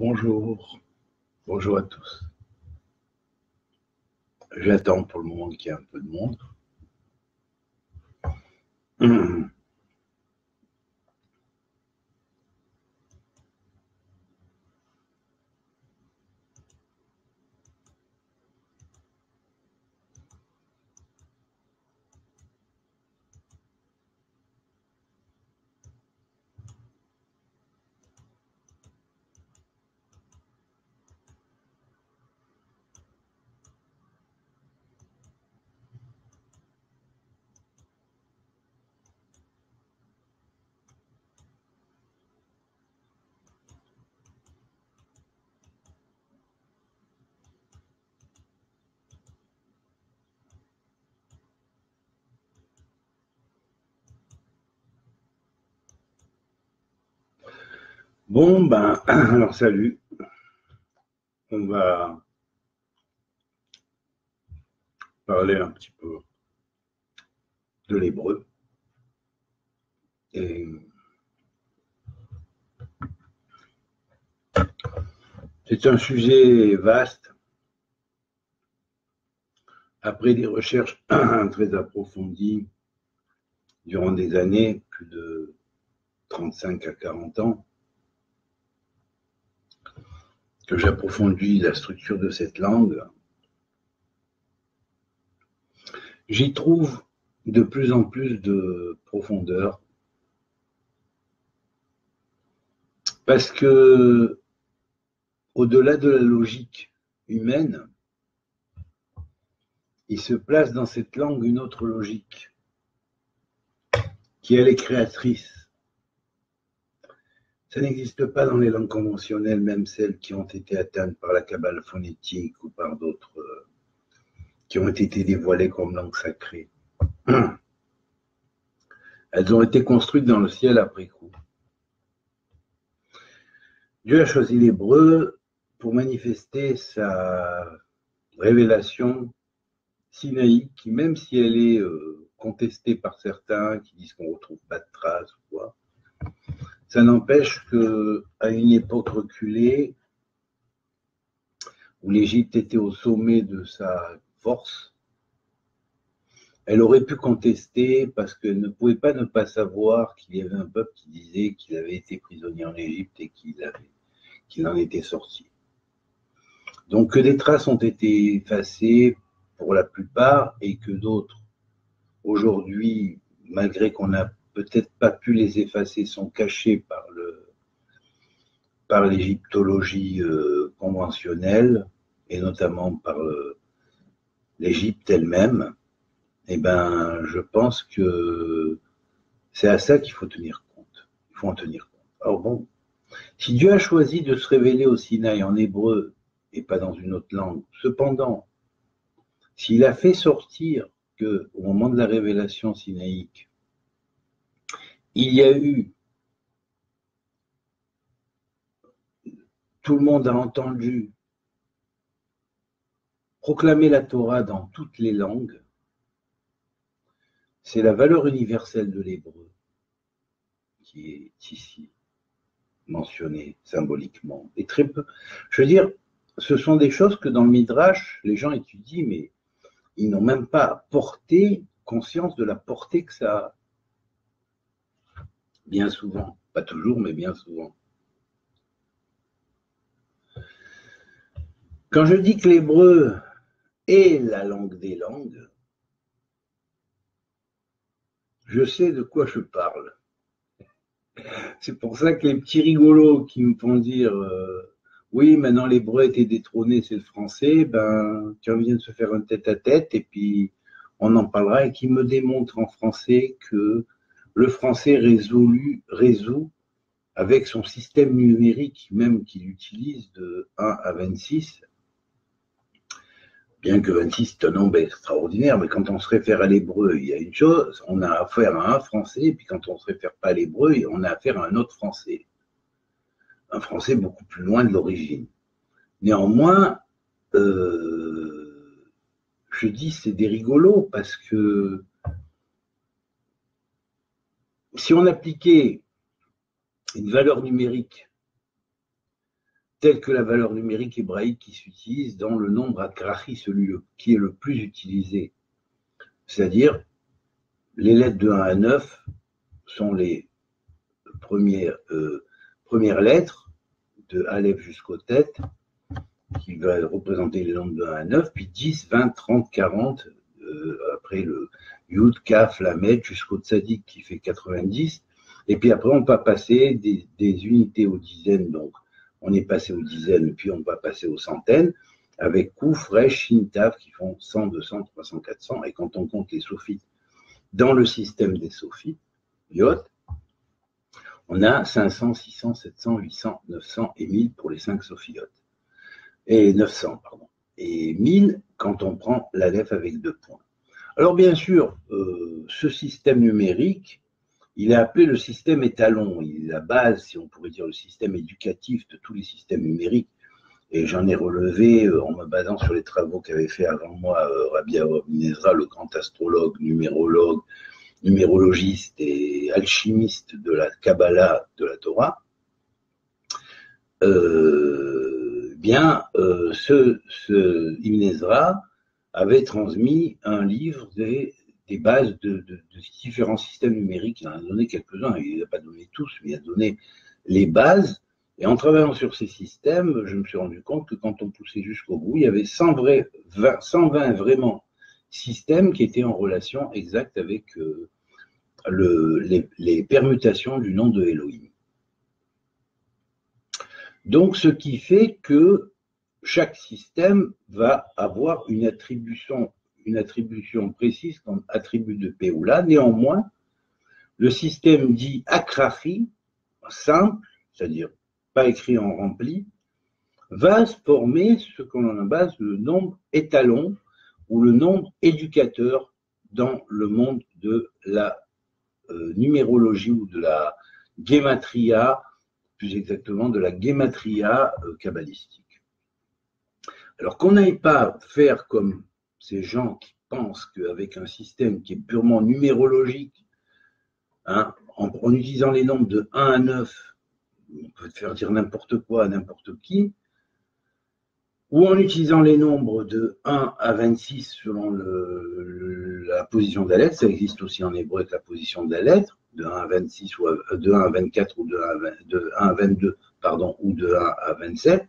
Bonjour, bonjour à tous. J'attends pour le moment qu'il y ait un peu de monde. Bon, ben, alors salut. On va parler un petit peu de l'hébreu. Et c'est un sujet vaste. Après des recherches très approfondies durant des années, plus de 35 à 40 ans, que j'approfondis la structure de cette langue, j'y trouve de plus en plus de profondeur. Parce que, au-delà de la logique humaine, il se place dans cette langue une autre logique, qui elle est créatrice. Ça n'existe pas dans les langues conventionnelles, même celles qui ont été atteintes par la cabale phonétique ou par d'autres qui ont été dévoilées comme langue sacrée. Elles ont été construites dans le ciel après coup. Dieu a choisi l'hébreu pour manifester sa révélation sinaïque, qui, même si elle est contestée par certains qui disent qu'on ne retrouve pas de traces ou quoi, ça n'empêche qu'à une époque reculée, où l'Égypte était au sommet de sa force, elle aurait pu contester parce qu'elle ne pouvait pas ne pas savoir qu'il y avait un peuple qui disait qu'il avait été prisonnier en Égypte et qu'il en était sorti. Donc que des traces ont été effacées pour la plupart et que d'autres, aujourd'hui, malgré qu'on n'a peut-être pas pu les effacer, sont cachées par l'égyptologie conventionnelle et notamment par l'Égypte elle-même. Eh ben, je pense que c'est à ça qu'il faut tenir compte. Il faut en tenir compte. Alors bon, si Dieu a choisi de se révéler au Sinaï en hébreu et pas dans une autre langue, cependant, s'il a fait sortir qu'au moment de la révélation sinaïque, il y a eu, tout le monde a entendu proclamer la Torah dans toutes les langues, c'est la valeur universelle de l'hébreu qui est ici mentionnée symboliquement. Et très peu, je veux dire, ce sont des choses que dans le Midrash, les gens étudient, mais ils n'ont même pas conscience de la portée que ça a. Bien souvent, pas toujours, mais bien souvent. Quand je dis que l'hébreu est la langue des langues, je sais de quoi je parle. C'est pour ça que les petits rigolos qui me font dire oui, maintenant l'hébreu a été détrôné, c'est le français, ben, qui viennent de se faire un tête-à-tête et puis on en parlera et qui me démontrent en français que le français résout avec son système numérique même qu'il utilise de 1 à 26, bien que 26 est un nombre extraordinaire, mais quand on se réfère à l'hébreu, il y a une chose, on a affaire à un français, et puis quand on ne se réfère pas à l'hébreu, on a affaire à un autre français. Un français beaucoup plus loin de l'origine. Néanmoins, je dis c'est des rigolos, parce que si on appliquait une valeur numérique telle que la valeur numérique hébraïque qui s'utilise dans le nombre akrahi, celui qui est le plus utilisé. C'est-à-dire, les lettres de 1 à 9 sont les premières lettres, de Aleph jusqu'au Tet, qui va représenter les nombres de 1 à 9, puis 10, 20, 30, 40, après le Yud, Kaf, Lamed, jusqu'au Tzadik qui fait 90. Et puis après, on va passer des unités aux dizaines, donc on est passé aux dizaines, puis on va passer aux centaines, avec Kouf, Resh, Shin, Tav qui font 100, 200, 300, 400. Et quand on compte les sophites dans le système des sophites, Yot, on a 500, 600, 700, 800, 900 et 1000 pour les 5 sophiotes. Et 900, pardon. Et 1000 quand on prend l'Aleph avec 2 points. Alors bien sûr, ce système numérique, il est appelé le système étalon. Il est la base, si on pourrait dire, le système éducatif de tous les systèmes numériques. Et j'en ai relevé, en me basant sur les travaux qu'avait fait avant moi Rabbi Avraham ben Ezra, le grand astrologue, numérologiste et alchimiste de la Kabbalah de la Torah. Ibn Ezra avait transmis un livre des bases de différents systèmes numériques. Il en a donné quelques-uns, il n'a pas donné tous, mais il a donné les bases. Et en travaillant sur ces systèmes, je me suis rendu compte que quand on poussait jusqu'au bout, il y avait 120 vraiment systèmes qui étaient en relation exacte avec les permutations du nom de Elohim. Donc, ce qui fait que chaque système va avoir une attribution précise comme attribut de Péoula. Néanmoins, le système dit akrahi, simple, c'est-à-dire pas écrit en rempli, va se former ce qu'on en base le nombre étalon ou le nombre éducateur dans le monde de la numérologie ou de la guématria, plus exactement de la guématria kabbalistique. Alors qu'on n'aille pas faire comme ces gens qui pensent qu'avec un système qui est purement numérologique, hein, en utilisant les nombres de 1 à 9, on peut faire dire n'importe quoi à n'importe qui, ou en utilisant les nombres de 1 à 26 selon la position de la lettre, ça existe aussi en hébreu avec la position de la lettre, de 1 à 26 ou de 1 à 24 ou de 1 à 22, pardon, ou de 1 à 27,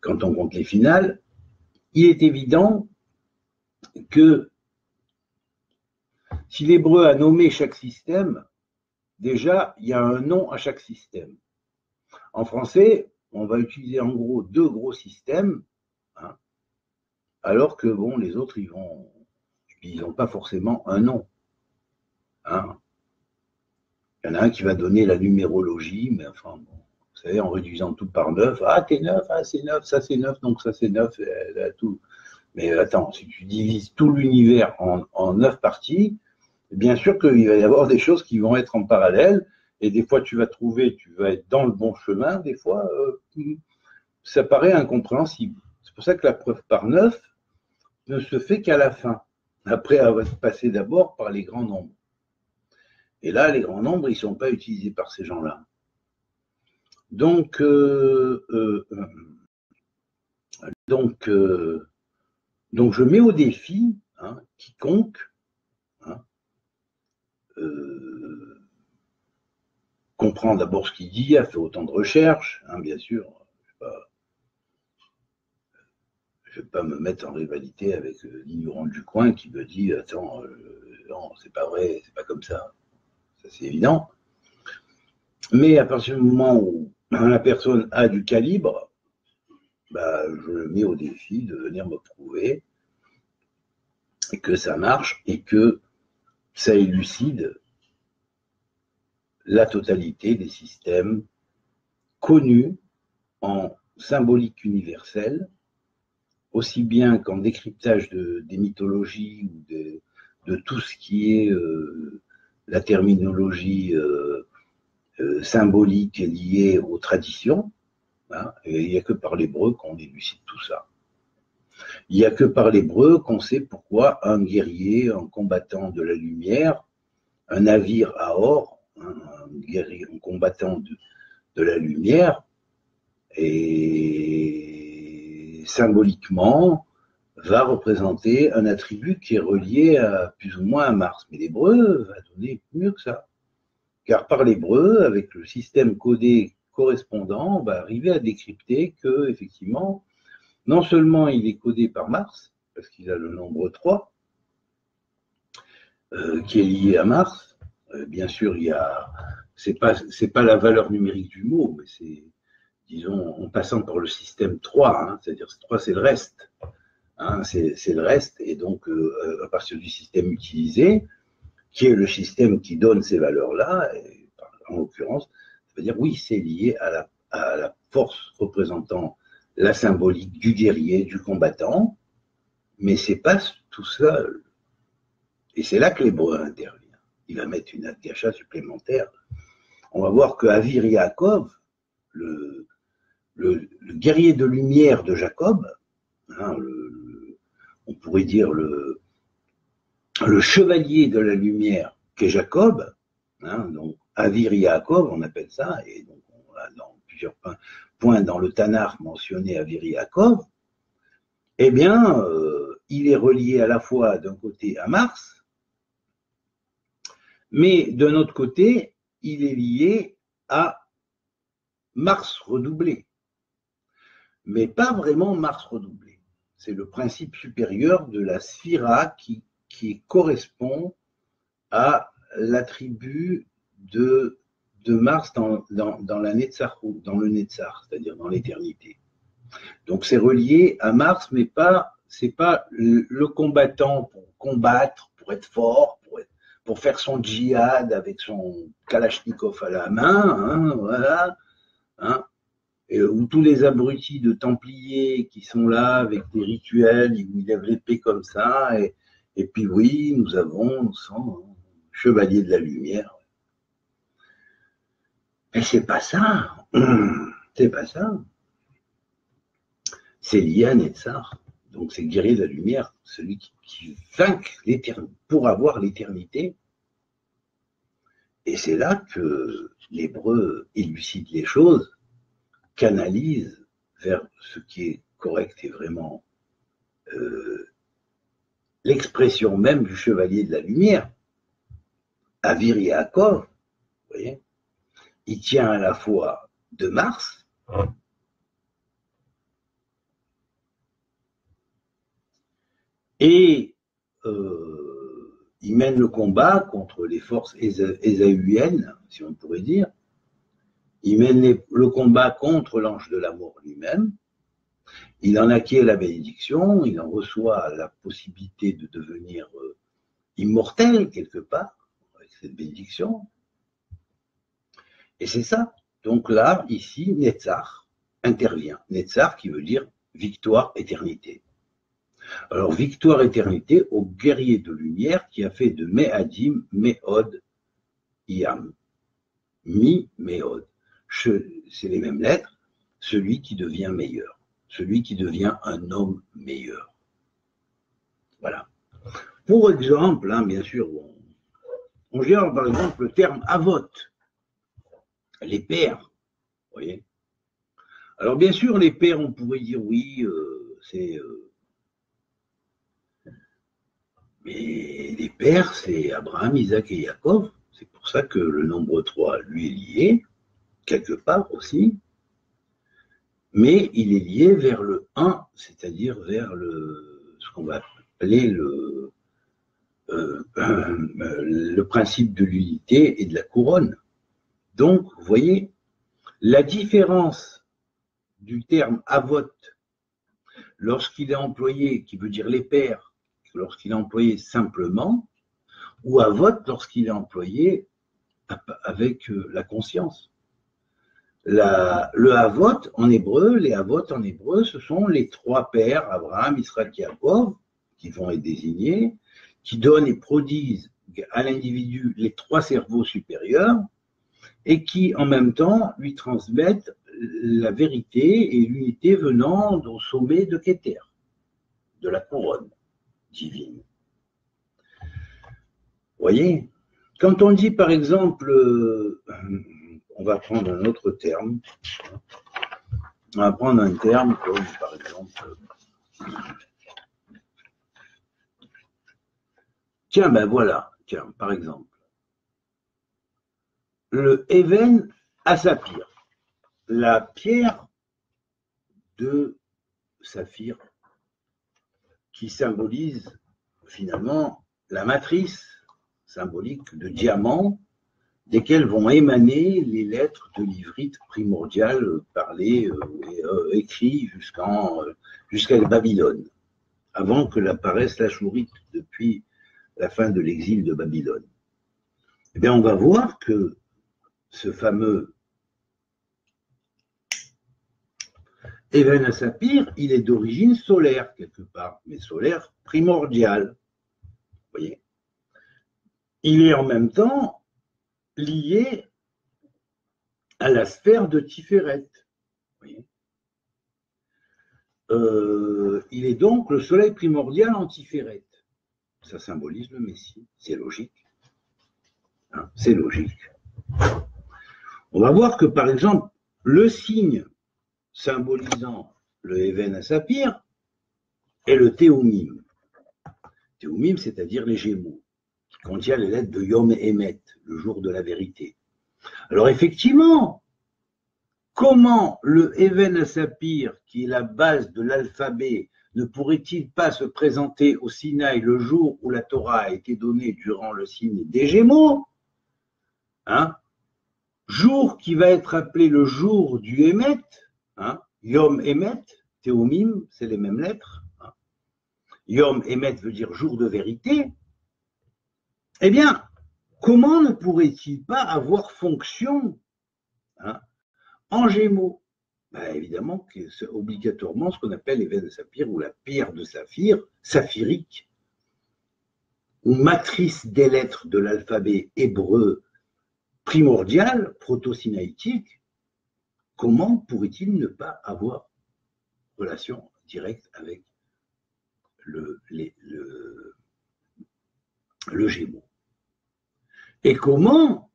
quand on compte les finales, il est évident que si l'hébreu a nommé chaque système, déjà, il y a un nom à chaque système. En français, on va utiliser en gros 2 gros systèmes, hein, alors que bon, les autres, ils n'ont pas forcément un nom. Hein. Il y en a un qui va donner la numérologie, mais enfin, bon, vous savez, en réduisant tout par 9, ah, t'es 9, ah, c'est 9, ça c'est 9, donc ça c'est 9, tout. Mais attends, si tu divises tout l'univers en 9 parties, bien sûr qu'il va y avoir des choses qui vont être en parallèle, et des fois tu vas être dans le bon chemin, des fois ça paraît incompréhensible. C'est pour ça que la preuve par 9 ne se fait qu'à la fin, après avoir passé d'abord par les grands nombres. Et là, les grands nombres, ils ne sont pas utilisés par ces gens-là. Donc, je mets au défi quiconque comprend d'abord ce qu'il dit, a fait autant de recherches, bien sûr. Je ne vais pas me mettre en rivalité avec l'ignorant du coin qui me dit attends, non, c'est pas vrai, c'est pas comme ça. Ça, c'est évident. Mais à partir du moment où la personne a du calibre, je le mets au défi de venir me prouver que ça marche et que ça élucide la totalité des systèmes connus en symbolique universelle, aussi bien qu'en décryptage des mythologies ou de tout ce qui est la terminologie symbolique liée aux traditions. Et il n'y a que par l'hébreu qu'on élucide tout ça. Il n'y a que par l'hébreu qu'on sait pourquoi un guerrier, un combattant de la lumière, un navire à or, un guerrier, un combattant de la lumière, et symboliquement va représenter un attribut qui est relié à plus ou moins à Mars. Mais l'hébreu va donner mieux que ça. Car par l'hébreu, avec le système codé correspondant, on va arriver à décrypter que, effectivement, non seulement il est codé par Mars, parce qu'il a le nombre 3, qui est lié à Mars. Bien sûr, c'est pas la valeur numérique du mot, mais c'est, disons, en passant par le système 3, hein, c'est-à-dire 3 c'est le reste. Hein, c'est le reste, et donc à partir du système utilisé, qui est le système qui donne ces valeurs-là, en l'occurrence, ça veut dire oui, c'est lié à la force représentant la symbolique du guerrier, du combattant, mais c'est pas tout seul. Et c'est là que l'hébreu intervient. Il va mettre une adgasha supplémentaire. On va voir que Avir Yaakov, le guerrier de lumière de Jacob, hein, on pourrait dire le chevalier de la lumière qu'est Jacob, hein, donc Avir Yaakov, on appelle ça, et donc on a dans plusieurs points dans le Tanakh mentionné Avir Yaakov, eh bien, il est relié à la fois d'un côté à Mars, mais d'un autre côté, il est lié à Mars redoublé, mais pas vraiment Mars redoublé. C'est le principe supérieur de la sphira qui correspond à l'attribut de Mars dans la Netzach, dans le Netzach, c'est-à-dire dans l'éternité. Donc c'est relié à Mars, mais c'est pas le combattant pour combattre, pour être fort, pour faire son djihad avec son kalachnikov à la main, hein, voilà, hein, où tous les abrutis de Templiers qui sont là avec des rituels, ils lèvent l'épée comme ça, et puis oui, nous sommes chevaliers de la lumière. Mais c'est pas ça, c'est pas ça. C'est lié à Netzach, donc c'est guerrier de la lumière, celui qui vainque l'éternité pour avoir l'éternité. Et c'est là que l'hébreu élucide les choses, canalise vers ce qui est correct et vraiment l'expression même du chevalier de la lumière. Avir Yaakov, vous voyez, il tient à la fois de Mars et il mène le combat contre les forces ésaüiennes, si on pourrait dire. Il mène le combat contre l'ange de la mort lui-même. Il en acquiert la bénédiction, il en reçoit la possibilité de devenir immortel quelque part, avec cette bénédiction. Et c'est ça. Donc là, ici, Netzach intervient. Netzach qui veut dire victoire, éternité. Alors, victoire, éternité au guerrier de lumière qui a fait de Me'adim, Me'od, Yam. Mi, Me'od. C'est les mêmes lettres, celui qui devient meilleur, celui qui devient un homme meilleur. Voilà. Pour exemple, hein, bien sûr, on gère par exemple le terme avot, les pères, vous voyez. Alors bien sûr, les pères, on pourrait dire oui, c'est... mais les pères, c'est Abraham, Isaac et Jacob. C'est pour ça que le nombre 3, lui, est lié, quelque part aussi. Mais il est lié vers le 1, c'est-à-dire vers ce qu'on va appeler le principe de l'unité et de la couronne. Donc, vous voyez, la différence du terme avot lorsqu'il est employé, qui veut dire les pères, lorsqu'il est employé simplement, ou avot lorsqu'il est employé avec la conscience. Le avot en hébreu, les avot en hébreu, ce sont les trois pères, Abraham, Israël, Jacob, qui vont être désignés, qui donnent et produisent à l'individu les trois cerveaux supérieurs et qui, en même temps, lui transmettent la vérité et l'unité venant au sommet de Keter, de la couronne divine. Vous voyez, quand on dit, par exemple, on va prendre un autre terme, On va prendre un terme comme, par exemple, tiens, ben voilà, tiens, par exemple, le Even à saphir, la pierre de saphir qui symbolise finalement la matrice symbolique de diamant desquels vont émaner les lettres de l'ivrite primordial parlé et écrit jusqu'à Babylone, avant que n'apparaisse l'ashurite depuis la fin de l'exil de Babylone. Eh bien, on va voir que ce fameux Even à Saphir, il est d'origine solaire quelque part, mais solaire primordial. Vous voyez, il est en même temps lié à la sphère de Tiferet. Vous voyez, il est donc le soleil primordial en Tiferet. Ça symbolise le Messie, c'est logique. Hein, c'est logique. On va voir que par exemple, le signe symbolisant le Even à Saphir est le Théoumim. Théoumim, c'est-à-dire les Gémeaux, qui contient les lettres de Yom Emet, le jour de la vérité. Alors effectivement, comment le Even à Saphir, qui est la base de l'alphabet, ne pourrait-il pas se présenter au Sinaï le jour où la Torah a été donnée durant le signe des Gémeaux, hein, jour qui va être appelé le jour du Emet, hein, Yom Emet, Théomim, c'est les mêmes lettres. Hein. Yom Emet veut dire jour de vérité. Eh bien, comment ne pourrait-il pas avoir fonction, hein, en Gémeaux? Ben, évidemment que c'est obligatoirement ce qu'on appelle l'Even de Saphir ou la pierre de saphir, saphirique, ou matrice des lettres de l'alphabet hébreu primordial, proto-sinaïtique. Comment pourrait-il ne pas avoir relation directe avec le Gémeaux? Et comment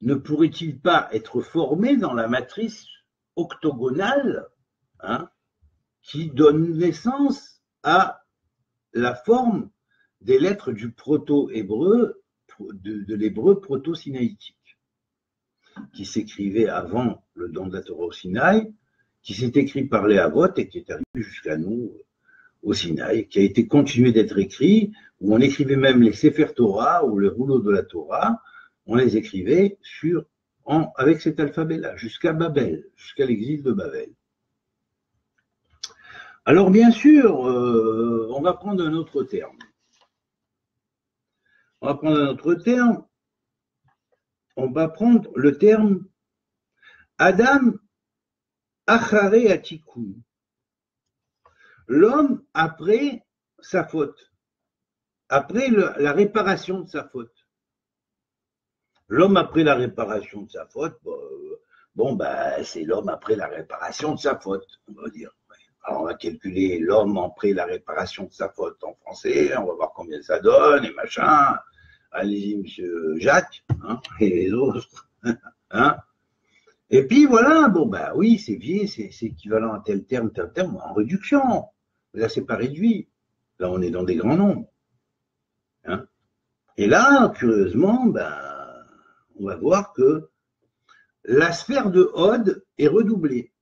ne pourrait-il pas être formé dans la matrice octogonale, hein, qui donne naissance à la forme des lettres du proto-hébreu, de l'hébreu proto-sinaïtique, qui s'écrivait avant le don de la Torah au Sinaï, qui s'est écrit par les Avot et qui est arrivé jusqu'à nous au Sinaï, qui a été continué d'être écrit, où on écrivait même les Sefer Torah ou les rouleaux de la Torah, on les écrivait avec cet alphabet-là, jusqu'à Babel, jusqu'à l'exil de Babel. Alors bien sûr, on va prendre un autre terme. On va prendre le terme Adam Achare Atikun, l'homme après sa faute, après la réparation de sa faute. L'homme après la réparation de sa faute, c'est l'homme après la réparation de sa faute, on va dire. Alors on va calculer l'homme après la réparation de sa faute en français, on va voir combien ça donne et machin. Allez-y, monsieur Jacques, hein, et les autres. Hein. Et puis voilà, oui, c'est équivalent à tel terme en réduction. Là, c'est pas réduit. Là, on est dans des grands nombres. Hein. Et là, curieusement, on va voir que la sphère de Hod est redoublée.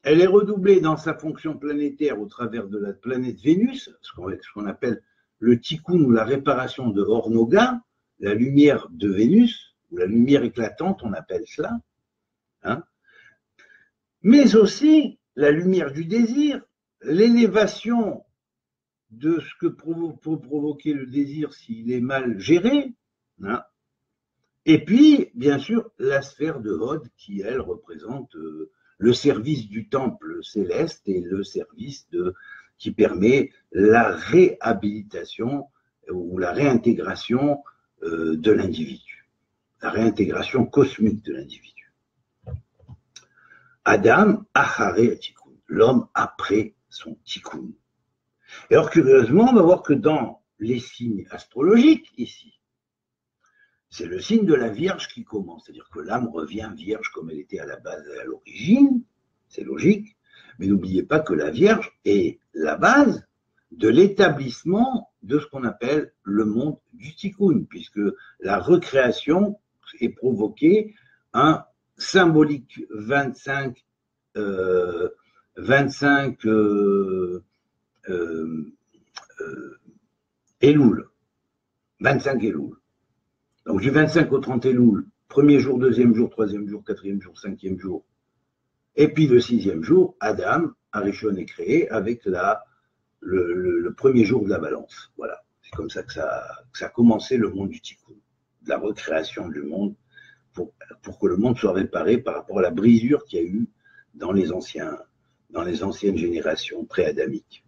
Elle est redoublée dans sa fonction planétaire au travers de la planète Vénus, ce qu'on appelle le tikkun ou la réparation de Hornoga, la lumière de Vénus, ou la lumière éclatante, on appelle cela. Hein. Mais aussi la lumière du désir, l'élévation de ce que peut provoquer le désir s'il est mal géré, hein. Et puis, bien sûr, la sphère de Hod qui, elle, représente le service du temple céleste et le service qui permet la réhabilitation ou la réintégration de l'individu, la réintégration cosmique de l'individu. Adam Achare Tikkun, l'homme après son Tikkun. Et alors, curieusement, on va voir que dans les signes astrologiques, ici, c'est le signe de la Vierge qui commence, c'est-à-dire que l'âme revient vierge comme elle était à la base, à l'origine, c'est logique, Mais n'oubliez pas que la Vierge est la base de l'établissement de ce qu'on appelle le monde du tikkun, puisque la recréation est provoquée un symbolique 25 Elul, 25 Elul. Donc du 25 au 30 Elul, premier jour, deuxième jour, troisième jour, quatrième jour, cinquième jour, et puis le sixième jour, Adam, Arishon est créé avec le premier jour de la balance. Voilà, c'est comme ça que ça a commencé le monde du tikkun, de la recréation du monde, pour que le monde soit réparé par rapport à la brisure qu'il y a eu dans les anciennes générations pré-adamiques.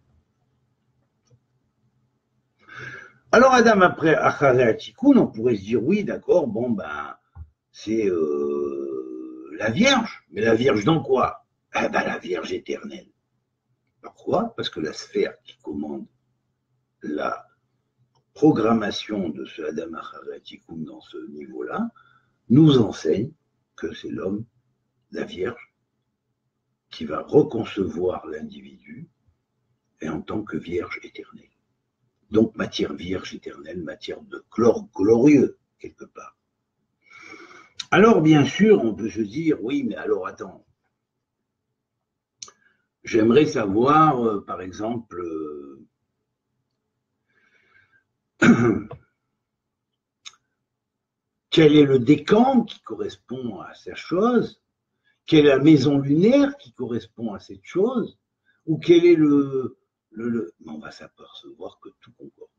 Alors Adam après Acharei Tikkun, on pourrait se dire oui, d'accord, bon ben c'est la Vierge, mais la Vierge dans quoi? Eh ben la Vierge éternelle. Pourquoi? Parce que la sphère qui commande la programmation de ce Adam Acharei Tikkun dans ce niveau-là nous enseigne que c'est l'homme, la Vierge, qui va reconcevoir l'individu et en tant que Vierge éternelle. Donc matière vierge éternelle, matière de chlore glorieux, quelque part. Alors bien sûr, on peut se dire, oui, mais alors attends, j'aimerais savoir, par exemple, quel est le décan qui correspond à cette chose, quelle est la maison lunaire qui correspond à cette chose, ou quel est on va s'apercevoir que tout concorde.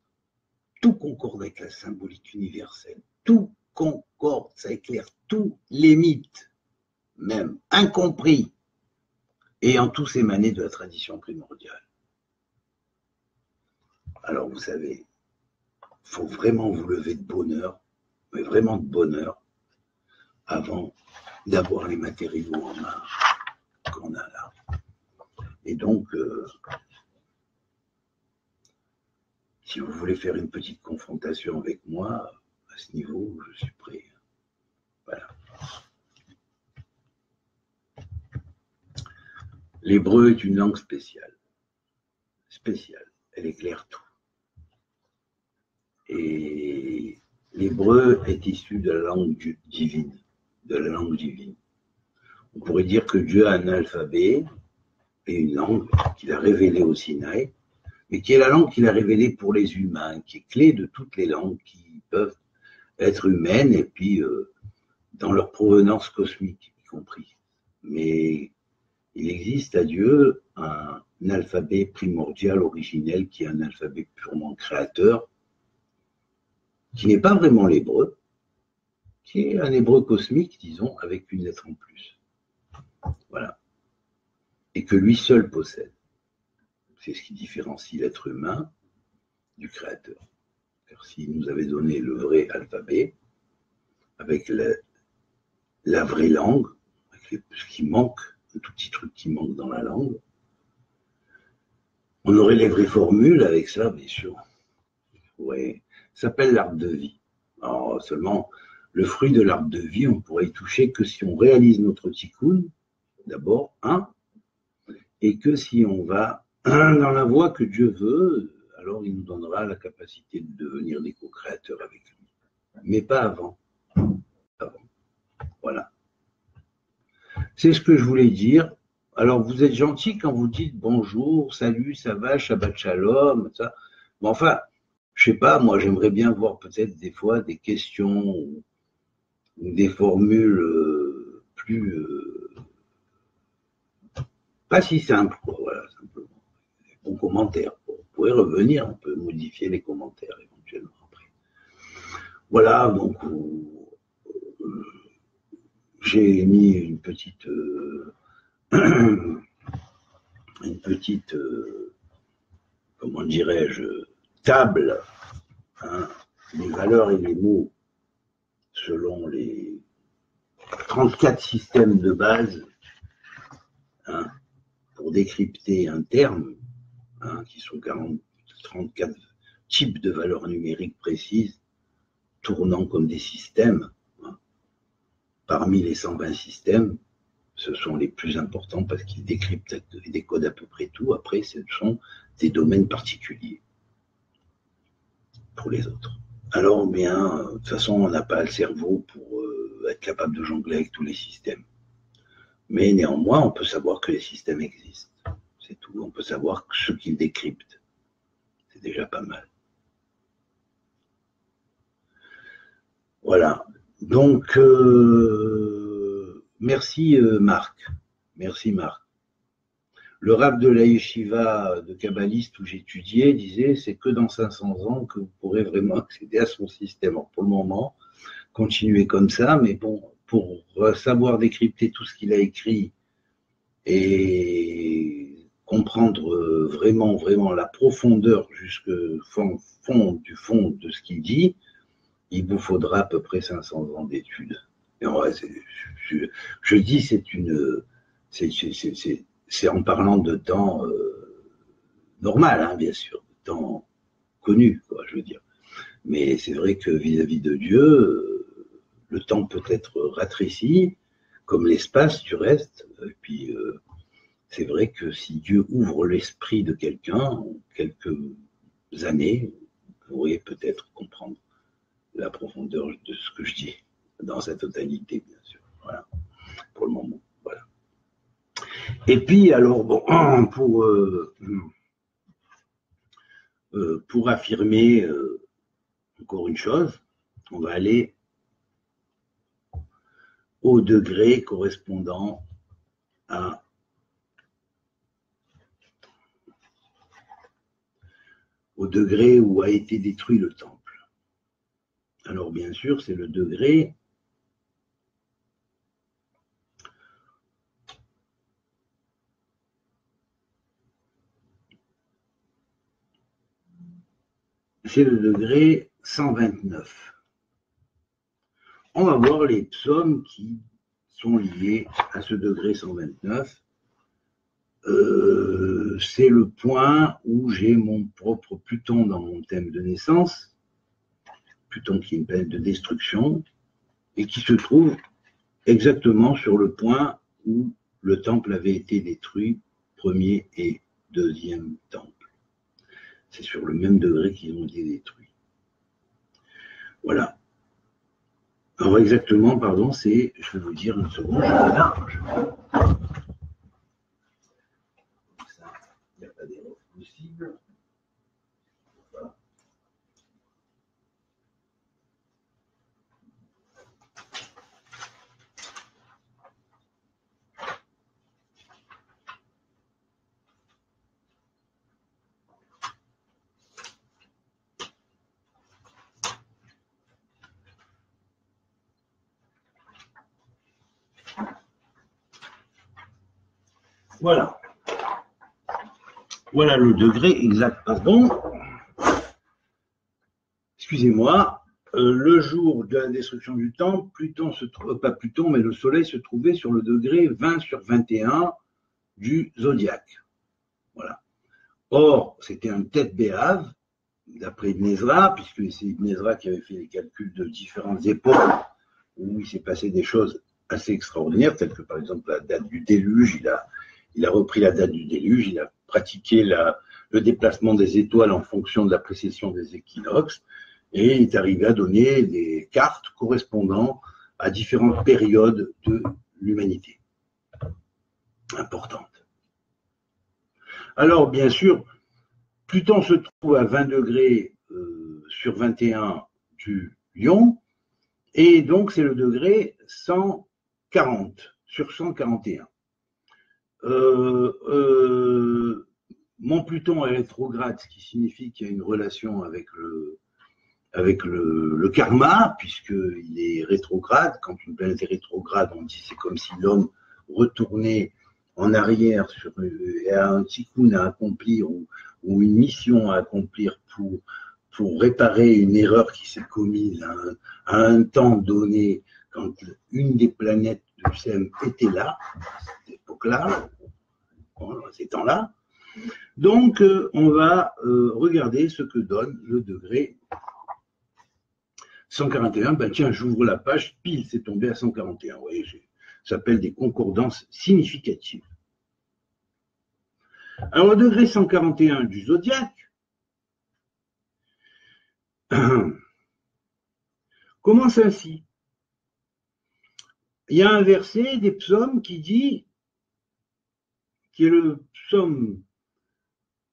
Tout concorde avec la symbolique universelle. Tout concorde, ça éclaire tous les mythes, même incompris, ayant tous émané de la tradition primordiale. Alors vous savez, il faut vraiment vous lever de bonheur, mais vraiment de bonheur, avant d'avoir les matériaux en main qu'on a là. Et donc, si vous voulez faire une petite confrontation avec moi, à ce niveau, je suis prêt. Voilà. L'hébreu est une langue spéciale. Spéciale. Elle éclaire tout. Et l'hébreu est issu de la langue divine. De la langue divine. On pourrait dire que Dieu a un alphabet et une langue qu'il a révélée au Sinaï, mais qui est la langue qu'il a révélée pour les humains, qui est clé de toutes les langues qui peuvent être humaines et puis dans leur provenance cosmique y compris. Mais il existe à Dieu un alphabet primordial, originel, qui est un alphabet purement créateur, qui n'est pas vraiment l'hébreu, qui est un hébreu cosmique, disons, avec une lettre en plus. Voilà. Et que lui seul possède. C'est ce qui différencie l'être humain du créateur. Car s'il nous avait donné le vrai alphabet, avec la vraie langue, avec ce qui manque, un tout petit truc qui manque dans la langue, on aurait les vraies formules avec ça, bien sûr. Ouais. Ça s'appelle l'arbre de vie. Alors seulement, le fruit de l'arbre de vie, on pourrait y toucher que si on réalise notre tikkun, d'abord, et que si on va dans la voie que Dieu veut, alors il nous donnera la capacité de devenir des co-créateurs avec lui. Mais pas avant. Voilà. C'est ce que je voulais dire. Alors, vous êtes gentil quand vous dites bonjour, salut, ça va, Shabbat Shalom, ça. Mais enfin, je sais pas, moi, j'aimerais bien voir peut-être des fois des questions ou des formules plus pas si simples, quoi, voilà, simplement. Des bons commentaires. Vous pouvez revenir, on peut modifier les commentaires éventuellement après. Voilà, donc j'ai mis une petite comment dirais-je, table, les valeurs et les mots selon les 34 systèmes de base pour décrypter un terme, qui sont 34 types de valeurs numériques précises, tournant comme des systèmes, parmi les 120 systèmes, Ce sont les plus importants parce qu'ils décryptent et décodent à peu près tout. Après, ce sont des domaines particuliers pour les autres. Alors, bien, de toute façon, on n'a pas le cerveau pour être capable de jongler avec tous les systèmes. Mais néanmoins, on peut savoir que les systèmes existent. C'est tout. On peut savoir ce qu'ils décryptent. C'est déjà pas mal. Voilà. Donc, merci Marc. Merci Marc. Le rab de la yeshiva de kabbaliste où j'étudiais disait c'est que dans 500 ans que vous pourrez vraiment accéder à son système. Alors, pour le moment, continuez comme ça, mais bon, pour savoir décrypter tout ce qu'il a écrit et comprendre vraiment la profondeur jusqu'au fond de ce qu'il dit, il vous faudra à peu près 500 ans d'études. Et en vrai, je dis c'est en parlant de temps normal, hein, bien sûr, de temps connu, quoi, je veux dire. Mais c'est vrai que vis-à-vis de Dieu, le temps peut être rétréci, comme l'espace du reste. Et puis, c'est vrai que si Dieu ouvre l'esprit de quelqu'un, en quelques années, vous pourriez peut-être comprendre la profondeur de ce que je dis, dans sa totalité, bien sûr. Voilà, pour le moment. Voilà. Et puis, alors, bon, pour affirmer encore une chose, on va aller au degré correspondant au degré où a été détruit le temple. Alors bien sûr, c'est le degré c'est le degré 129. On va voir les psaumes qui sont liés à ce degré 129. C'est le point où j'ai mon propre Pluton dans mon thème de naissance, Pluton qui est une planète de destruction, et qui se trouve exactement sur le point où le temple avait été détruit, premier et deuxième temple. C'est sur le même degré qu'ils ont été détruits. Voilà. Alors exactement, pardon, c'est, je vais vous dire une seconde, je vais là. Ça, il n'y a pas d'erreur possible. Voilà. Voilà. Voilà le degré exact, pardon. Excusez-moi. Le jour de la destruction du temple, Pluton se trouve, pas Pluton, mais le Soleil se trouvait sur le degré 20/21 du zodiaque. Voilà. Or, c'était un tête béave, d'après Ibn Ezra, puisque c'est Ibn Ezra qui avait fait les calculs de différentes époques où il s'est passé des choses assez extraordinaires, telles que par exemple la date du déluge. Il a repris la date du déluge, il a pratiqué le déplacement des étoiles en fonction de la précession des équinoxes, et il est arrivé à donner des cartes correspondant à différentes périodes de l'humanité importantes. Alors, bien sûr, Pluton se trouve à 20 degrés sur 21 du Lion, et donc c'est le degré 140 sur 141. Mon Pluton est rétrograde, ce qui signifie qu'il y a une relation avec le karma, puisqu'il est rétrograde. Quand une planète est rétrograde, on dit c'est comme si l'homme retournait en arrière et a un tikkun à accomplir ou une mission à accomplir pour réparer une erreur qui s'est commise à un temps donné, quand une des planètes du système était là, à cette époque-là, ces temps-là. Donc, on va regarder ce que donne le degré 141. Ben tiens, j'ouvre la page, pile, c'est tombé à 141. Vous voyez, s'appellent des concordances significatives. Alors, au degré 141 du zodiaque, commence ainsi. Il y a un verset des psaumes qui dit, qui est le psaume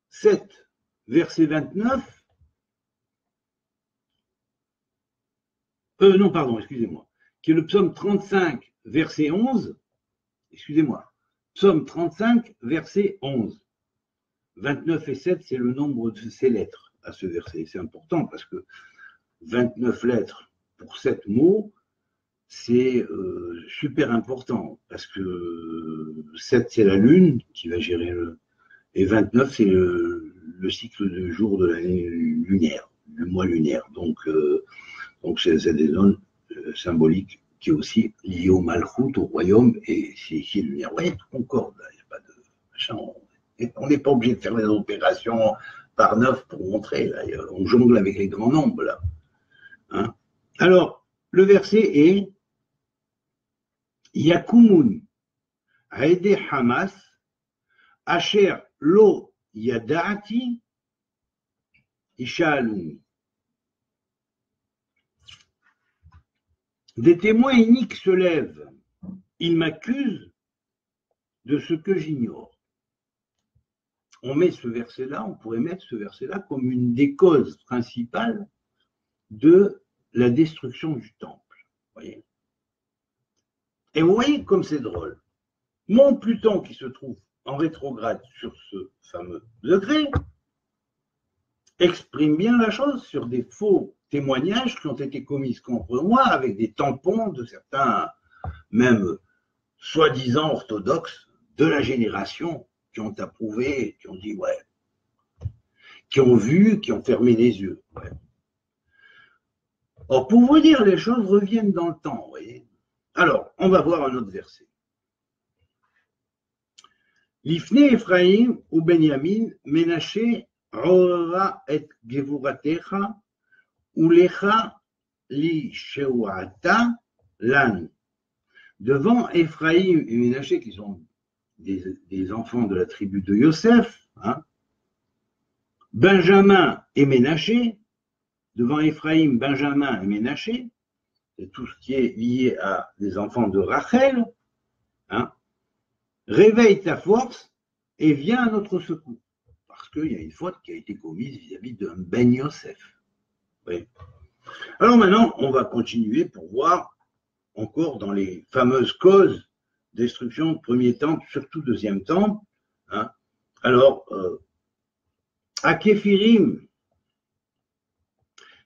7, verset 29. Non, pardon, excusez-moi. Qui est le psaume 35, verset 11. Excusez-moi. Psaume 35, verset 11. 29 et 7, c'est le nombre de ces lettres à ce verset. C'est important parce que 29 lettres pour 7 mots, c'est super important parce que 7, c'est la lune qui va gérer le... Et 29, c'est le cycle de jour de l'année lunaire, le mois lunaire. Donc c'est des zones symboliques qui est aussi liées au Malchut, au royaume, et c'est ici lunaire. Vous voyez, tout concorde, il n'y a pas de machin. On n'est pas obligé de faire des opérations par 9 pour montrer, là. On jongle avec les grands nombres, là. Hein? Alors, le verset est Yakumun Haede Hamas Asher Lo Yadati Ishaaluni. Des témoins iniques se lèvent. Ils m'accusent de ce que j'ignore. On met ce verset-là, on pourrait mettre ce verset-là comme une des causes principales de la destruction du temple. Voyez. Et vous voyez comme c'est drôle. Mon Pluton qui se trouve en rétrograde sur ce fameux degré exprime bien la chose sur des faux témoignages qui ont été commis contre moi avec des tampons de certains, même soi-disant orthodoxes, de la génération qui ont approuvé, qui ont dit ouais, qui ont vu, qui ont fermé les yeux. Ouais. Or, pour vous dire, les choses reviennent dans le temps, vous voyez. Alors, on va voir un autre verset. Lifne Ephraim ou Benyamin, Menaché, Rora et Gevuratecha, Ulecha li Sheuata lan. Devant Ephraim et Menaché, qui sont des enfants de la tribu de Yosef, hein, Benjamin et Ménaché, devant Ephraim, Benjamin et Ménaché, c'est tout ce qui est lié à des enfants de Rachel, hein, réveille ta force et viens à notre secours. Parce qu'il y a une faute qui a été commise vis-à-vis d'un Ben Yosef. Oui. Alors maintenant, on va continuer pour voir encore dans les fameuses causes destruction, premier temple, surtout deuxième temple. Hein. Alors, à Kéfirim,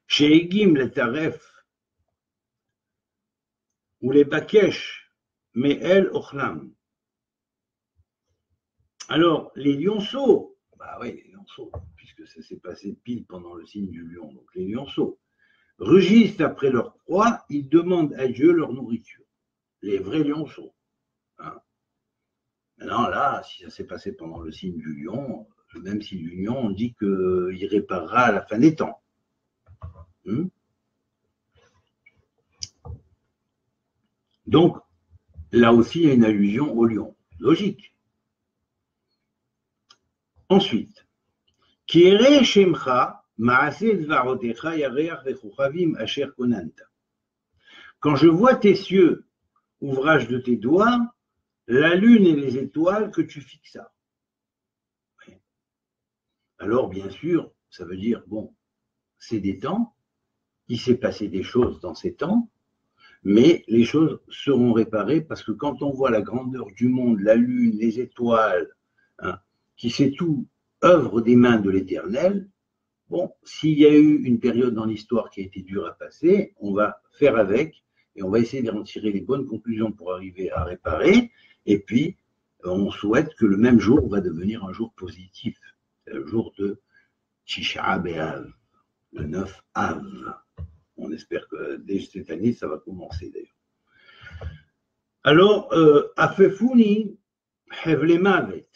chez Egim, les Taref, ou les Bakesh, mais El Ochlam. Alors, les lionceaux, bah oui, les lionceaux, puisque ça s'est passé pile pendant le signe du lion, donc les lionceaux, rugissent après leur proie, ils demandent à Dieu leur nourriture. Les vrais lionceaux. Hein. Maintenant, là, si ça s'est passé pendant le signe du lion, même si l'union, on dit qu'il réparera à la fin des temps. Donc, là aussi, il y a une allusion au lion. Logique. Ensuite, Kire Shemcha, Maase Dvarotecha Yareach Vechuchavim Asher Konanta. Quand je vois tes cieux, ouvrage de tes doigts, la lune et les étoiles que tu fixas. Alors, bien sûr, ça veut dire, bon, c'est des temps, il s'est passé des choses dans ces temps, mais les choses seront réparées parce que quand on voit la grandeur du monde, la lune, les étoiles, hein, qui c'est tout œuvre des mains de l'Éternel, bon, s'il y a eu une période dans l'histoire qui a été dure à passer, on va faire avec et on va essayer d'en tirer les bonnes conclusions pour arriver à réparer. Et puis, on souhaite que le même jour va devenir un jour positif, le jour de Tisha B'Av, le 9 Av. On espère que dès cette année, ça va commencer d'ailleurs. Alors, Afefuni Hevle Mavet,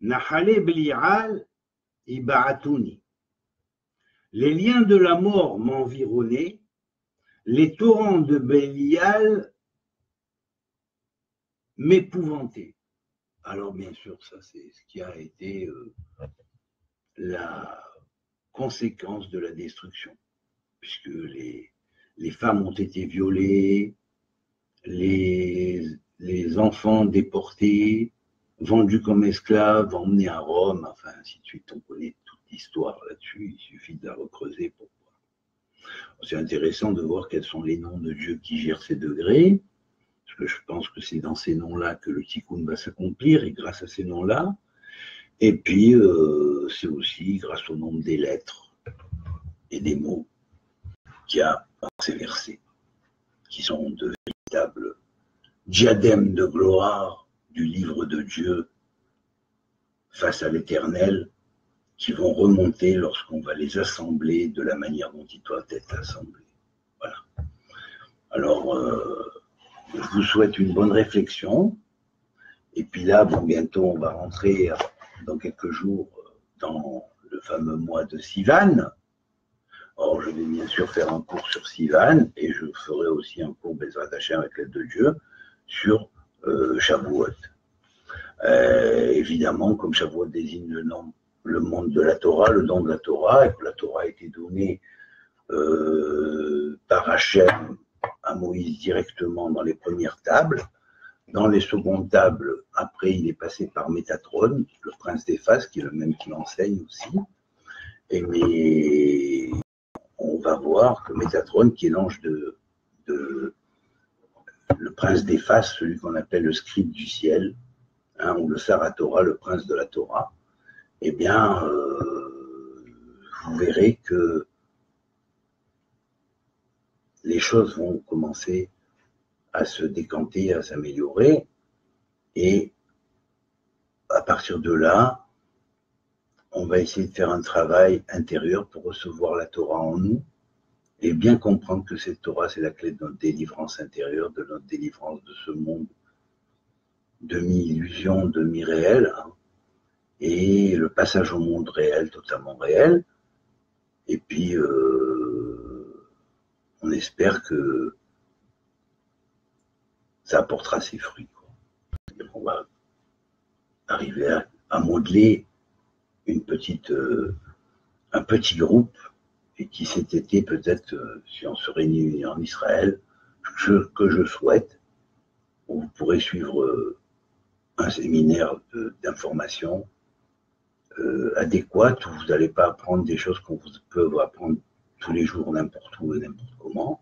Nahale Belial Ibaatuni. Les liens de la mort m'environnaient, les torrents de Bélial m'épouvanter. Alors bien sûr, ça c'est ce qui a été la conséquence de la destruction, puisque les femmes ont été violées, les enfants déportés, vendus comme esclaves, emmenés à Rome, enfin ainsi de suite. On connaît toute l'histoire là-dessus, il suffit de la recreuser pour voir. C'est intéressant de voir quels sont les noms de Dieu qui gèrent ces degrés, parce que je pense que c'est dans ces noms-là que le tikkun va s'accomplir, et grâce à ces noms-là. Et puis, c'est aussi grâce au nombre des lettres et des mots qu'il y a dans ces versets, qui sont de véritables diadèmes de gloire du livre de Dieu face à l'Éternel, qui vont remonter lorsqu'on va les assembler de la manière dont ils doivent être assemblés. Voilà. Alors, je vous souhaite une bonne réflexion. Et puis là, bon, bientôt, on va rentrer dans quelques jours dans le fameux mois de Sivan. Or, je vais bien sûr faire un cours sur Sivan et je ferai aussi un cours Bezrat Hashem avec l'aide de Dieu sur Shavuot. Évidemment, comme Shavuot désigne le monde de la Torah, le don de la Torah, et que la Torah a été donnée par Hachem à Moïse directement dans les premières tables. Dans les secondes tables, après, il est passé par Métatron, le prince d'Éphas, qui est le même qui l'enseigne aussi. Mais on va voir que Métatron, qui est l'ange le prince d'Éphas, celui qu'on appelle le scribe du ciel, hein, ou le Saratora, le prince de la Torah, eh bien, vous verrez que les choses vont commencer à se décanter, à s'améliorer, et à partir de là, on va essayer de faire un travail intérieur pour recevoir la Torah en nous et bien comprendre que cette Torah, c'est la clé de notre délivrance intérieure, de notre délivrance de ce monde demi-illusion, demi-réel, hein, et le passage au monde réel, totalement réel. Et puis, on espère que ça apportera ses fruits, quoi. On va arriver à modeler un petit groupe, et qui cet été, peut-être, si on se réunit en Israël, que je souhaite, où vous pourrez suivre un séminaire d'information adéquate, où vous n'allez pas apprendre des choses qu'on peut apprendre tous les jours, n'importe où et n'importe comment,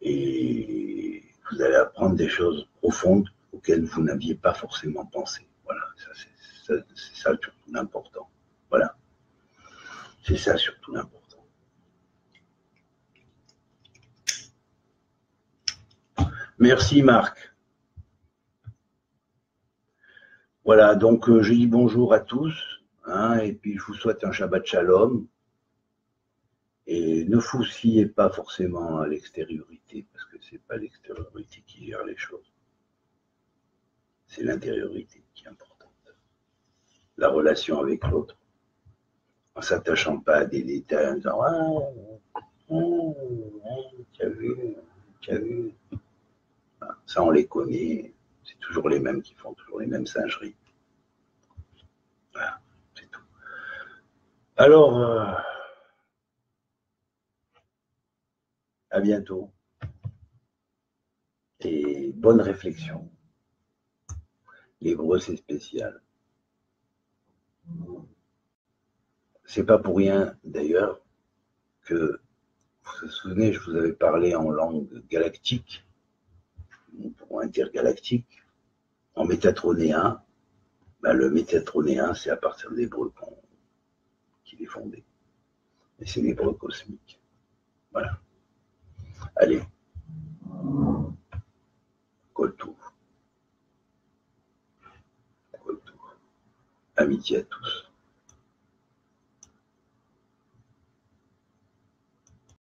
et vous allez apprendre des choses profondes auxquelles vous n'aviez pas forcément pensé. Voilà, c'est ça surtout l'important. Voilà, c'est ça surtout l'important. Merci Marc. Voilà, donc je dis bonjour à tous, hein, et puis je vous souhaite un Shabbat Shalom. Et ne vous fiez pas forcément à l'extériorité, parce que c'est pas l'extériorité qui gère les choses. C'est l'intériorité qui est importante. La relation avec l'autre. En s'attachant pas à des détails, en disant t'as vu. Ça, on les connaît. C'est toujours les mêmes qui font toujours les mêmes singeries. Voilà, c'est tout. Alors, à bientôt. Et bonne réflexion. L'hébreu, c'est spécial. C'est pas pour rien, d'ailleurs, que, vous vous souvenez, je vous avais parlé en langue galactique, ou intergalactique, en métatronéen. Ben, le métatronéen, c'est à partir de l'hébreu qu'il est fondé. Et c'est l'hébreu cosmique. Voilà. Allez. Koltou. Amitié à tous.